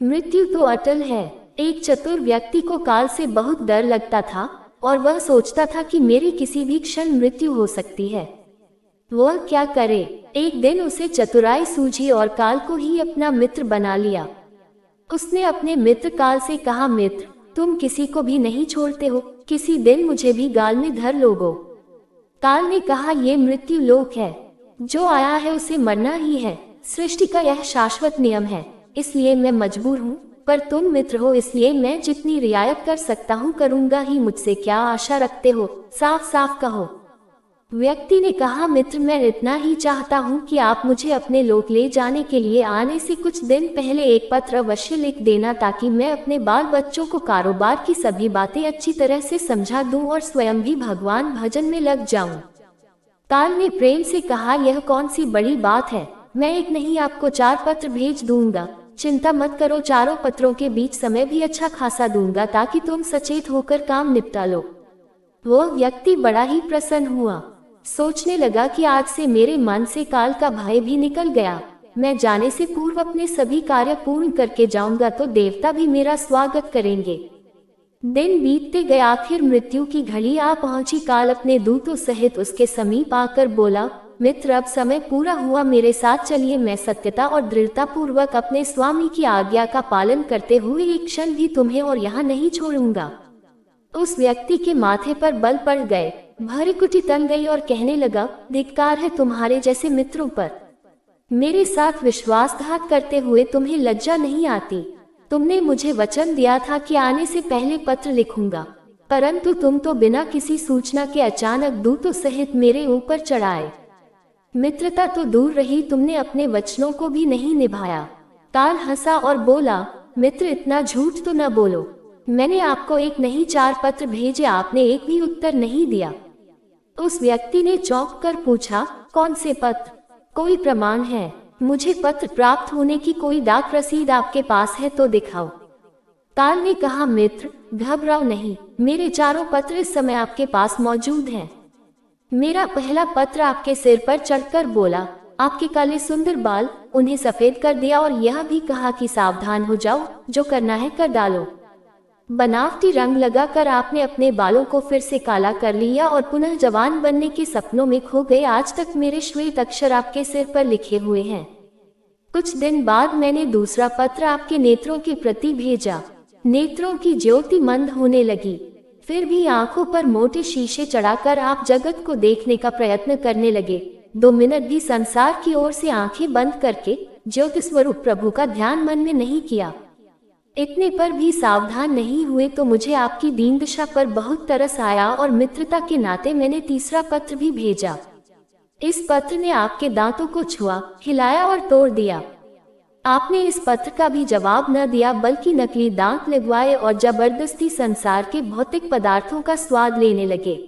मृत्यु तो अटल है। एक चतुर व्यक्ति को काल से बहुत डर लगता था और वह सोचता था कि मेरी किसी भी क्षण मृत्यु हो सकती है। वह क्या करे। एक दिन उसे चतुराई सूझी और काल को ही अपना मित्र बना लिया। उसने अपने मित्र काल से कहा, मित्र, तुम किसी को भी नहीं छोड़ते हो, किसी दिन मुझे भी गाल में धर लोगो। काल ने कहा, ये मृत्यु लोक है, जो आया है उसे मरना ही है। सृष्टि का यह शाश्वत नियम है, इसलिए मैं मजबूर हूँ, पर तुम मित्र हो इसलिए मैं जितनी रियायत कर सकता हूँ करूँगा ही। मुझसे क्या आशा रखते हो, साफ साफ कहो। व्यक्ति ने कहा, मित्र, मैं इतना ही चाहता हूँ कि आप मुझे अपने लोक ले जाने के लिए आने से कुछ दिन पहले एक पत्र अवश्य लिख देना, ताकि मैं अपने बाल बच्चों को कारोबार की सभी बातें अच्छी तरह से समझा दूं और स्वयं भी भगवान भजन में लग जाऊं। काल ने प्रेम से कहा, यह कौन सी बड़ी बात है, मैं एक नहीं आपको 4 पत्र भेज दूंगा। चिंता मत करो, चारों पत्रों के बीच समय भी अच्छा खासा दूंगा ताकि तुम सचेत होकर काम निपटा लो। वह व्यक्ति बड़ा ही प्रसन्न हुआ। सोचने लगा कि आज से मेरे मन से काल का भय भी निकल गया। मैं जाने से पूर्व अपने सभी कार्य पूर्ण करके जाऊंगा तो देवता भी मेरा स्वागत करेंगे। दिन बीतते गए, आखिर मृत्यु की घड़ी आ पहुंची। काल अपने दूतों सहित उसके समीप आकर बोला, मित्र, अब समय पूरा हुआ, मेरे साथ चलिए। मैं सत्यता और दृढ़ता पूर्वक अपने स्वामी की आज्ञा का पालन करते हुए एक क्षण भी तुम्हें और यहाँ नहीं छोड़ूंगा। उस व्यक्ति के माथे पर बल पड़ गए, भृकुटी तन गई और कहने लगा, धिक्कार है तुम्हारे जैसे मित्रों पर। मेरे साथ विश्वासघात करते हुए तुम्हें लज्जा नहीं आती। तुमने मुझे वचन दिया था कि आने से पहले पत्र लिखूंगा, परंतु तुम तो बिना किसी सूचना के अचानक दूतों सहित मेरे ऊपर चढ़ाए। मित्रता तो दूर रही, तुमने अपने वचनों को भी नहीं निभाया। काल हंसा और बोला, मित्र, इतना झूठ तो न बोलो। मैंने आपको एक नहीं 4 पत्र भेजे, आपने एक भी उत्तर नहीं दिया। उस व्यक्ति ने चौंक कर पूछा, कौन से पत्र? कोई प्रमाण है? मुझे पत्र प्राप्त होने की कोई डाक रसीद आपके पास है तो दिखाओ। काल ने कहा, मित्र, घबराओ नहीं, मेरे 4 पत्र इस समय आपके पास मौजूद हैं। मेरा पहला पत्र आपके सिर पर चढ़कर बोला, आपके काले सुंदर बाल, उन्हें सफेद कर दिया और यह भी कहा कि सावधान हो जाओ, जो करना है कर डालो। बनावटी रंग लगाकर आपने अपने बालों को फिर से काला कर लिया और पुनः जवान बनने के सपनों में खो गए। आज तक मेरे श्वेत अक्षर आपके सिर पर लिखे हुए हैं। कुछ दिन बाद मैंने दूसरा पत्र आपके नेत्रों के प्रति भेजा। नेत्रों की ज्योति मंद होने लगी, फिर भी आंखों पर मोटे शीशे चढ़ाकर आप जगत को देखने का प्रयत्न करने लगे। 2 मिनट भी संसार की ओर से आंखें बंद करके ज्योति स्वरूप प्रभु का ध्यान मन में नहीं किया। इतने पर भी सावधान नहीं हुए तो मुझे आपकी दीन दशा पर बहुत तरस आया और मित्रता के नाते मैंने तीसरा पत्र भी भेजा। इस पत्र ने आपके दांतों को छुआ, हिलाया और तोड़ दिया। आपने इस पत्र का भी जवाब न दिया, बल्कि नकली दांत लगवाए और जबरदस्ती संसार के भौतिक पदार्थों का स्वाद लेने लगे।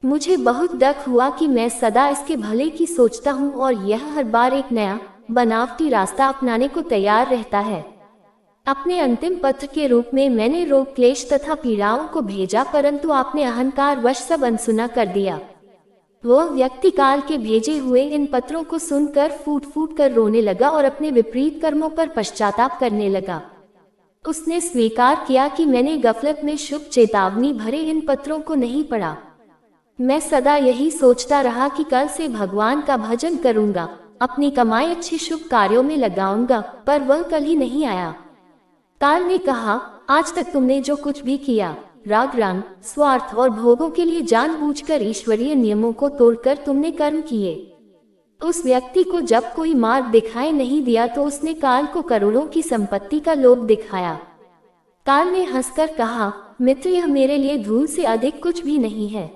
मुझे बहुत दुख हुआ कि मैं सदा इसके भले की सोचता हूँ और यह हर बार एक नया बनावटी रास्ता अपनाने को तैयार रहता है। अपने अंतिम पत्र के रूप में मैंने रोग, क्लेश तथा पीड़ाओं को भेजा, परंतु आपने अहंकार वश सब अनसुना कर दिया। वह व्यक्ति काल के भेजे हुए इन पत्रों को सुनकर फूट फूट कर रोने लगा और अपने विपरीत कर्मों पर पश्चाताप करने लगा। उसने स्वीकार किया कि मैंने गफलत में शुभ चेतावनी भरे इन पत्रों को नहीं पढ़ा। मैं सदा यही सोचता रहा कि कल से भगवान का भजन करूंगा, अपनी कमाई अच्छे शुभ कार्यों में लगाऊंगा, पर वह कल ही नहीं आया। काल ने कहा, आज तक तुमने जो कुछ भी किया, राग रंग, स्वार्थ और भोगों के लिए जानबूझकर ईश्वरीय नियमों को तोड़कर तुमने कर्म किए। उस व्यक्ति को जब कोई मार्ग दिखाई नहीं दिया तो उसने काल को करोड़ों की संपत्ति का लोभ दिखाया। काल ने हंसकर कहा, मित्र, यह मेरे लिए धूल से अधिक कुछ भी नहीं है।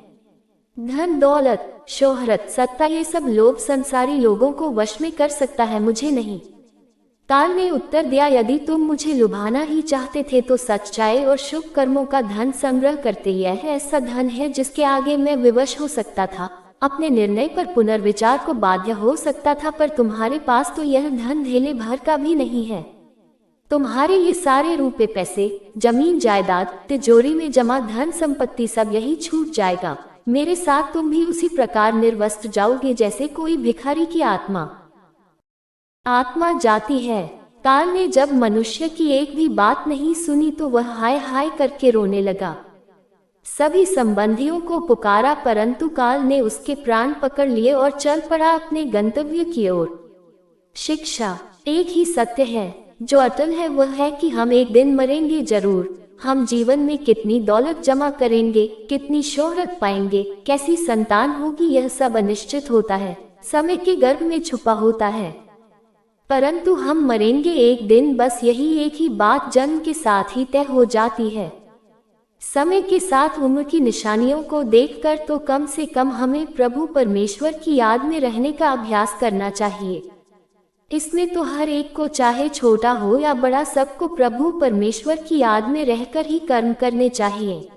धन, दौलत, शोहरत, सत्ता, ये सब लोभ संसारी लोगों को वश में कर सकता है, मुझे नहीं। काल ने उत्तर दिया, यदि तुम मुझे लुभाना ही चाहते थे तो सच्चाई और शुभ कर्मों का धन संग्रह करते। यह ऐसा धन है जिसके आगे मैं विवश हो सकता था, अपने निर्णय पर पुनर्विचार को बाध्य हो सकता था, पर तुम्हारे पास तो यह धन धेले भर का भी नहीं है। तुम्हारे ये सारे रुपए पैसे, जमीन जायदाद, तिजोरी में जमा धन संपत्ति सब यही छूट जाएगा। मेरे साथ तुम भी उसी प्रकार निर्वस्त्र जाओगे जैसे कोई भिखारी की आत्मा जाती है। काल ने जब मनुष्य की एक भी बात नहीं सुनी तो वह हाय हाय करके रोने लगा। सभी संबंधियों को पुकारा परंतु काल ने उसके प्राण पकड़ लिए और चल पड़ा अपने गंतव्य की ओर। शिक्षा, एक ही सत्य है जो अटल है, वह है कि हम एक दिन मरेंगे जरूर। हम जीवन में कितनी दौलत जमा करेंगे, कितनी शोहरत पाएंगे, कैसी संतान होगी, यह सब अनिश्चित होता है, समय के गर्भ में छुपा होता है। परंतु हम मरेंगे एक दिन, बस यही एक ही बात जन्म के साथ ही तय हो जाती है। समय के साथ उम्र की निशानियों को देखकर तो कम से कम हमें प्रभु परमेश्वर की याद में रहने का अभ्यास करना चाहिए। इसमें तो हर एक को, चाहे छोटा हो या बड़ा, सबको प्रभु परमेश्वर की याद में रहकर ही कर्म करने चाहिए।